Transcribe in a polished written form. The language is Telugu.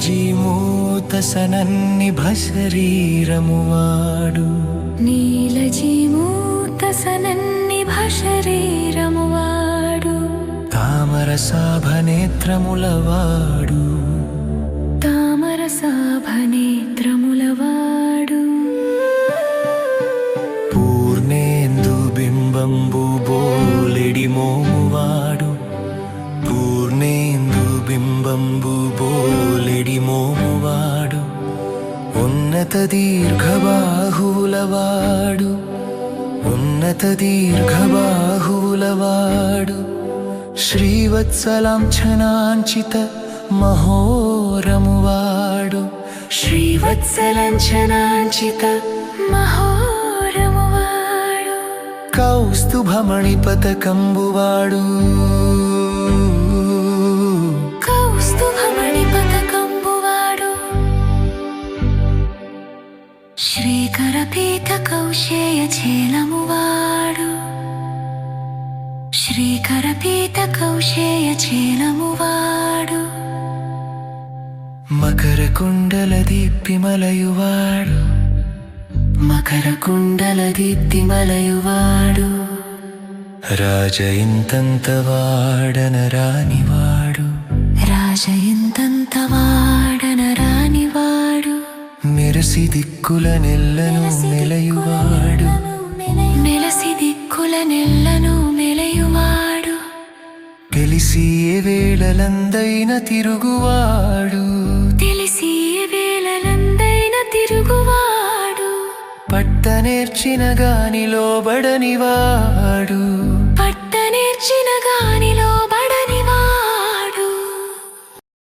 నీలజీమూత సనన్నిభ శరీరమువాడు నీలజీమూత సనన్నిభ శరీరమువాడు తామరసాభనేత్రములవాడు తామరసాభనేత్రములవాడు పూర్ణేందు బింబంబు బోలెడి మోమువాడు పూర్ణేందు బింబంబు బోలెడి మోమువాడు ఉన్నత దీర్ఘబాహువులవాడు ఉన్నత దీర్ఘబాహువులవాడు శ్రీవత్సలాంఛనాంచిత మహోరమువాడు శ్రీవత్సలాంఛనాంచిత మహోరమువాడు కౌస్తుభమణిపతకంబువాడు కౌస్తుభమణిపతకంబువాడు శ్రీకరపీత కౌశేయ చేలమువాడు శ్రీకరపీత కౌశేయ చేలమువాడు మకర కుండల దీప్తిమలయువాడు మకర కుండల దీప్తిమలయువాడు రాజయింతంత వాడనరానివాడు రాజయింతంత వాడనరానివాడు మెరసి దిక్కుల నెల్లను మెలయువాడు మెలసి దిక్కుల నెల్లను మెలయువాడు తెలిసి ఏ వేళలందైన తిరుగువాడు తెలిసి ఏ వేళలందైన తిరుగువాడు పట్టనేర్చిన గాని లోబడనివాడు పట్టనేర్చిన గానిలో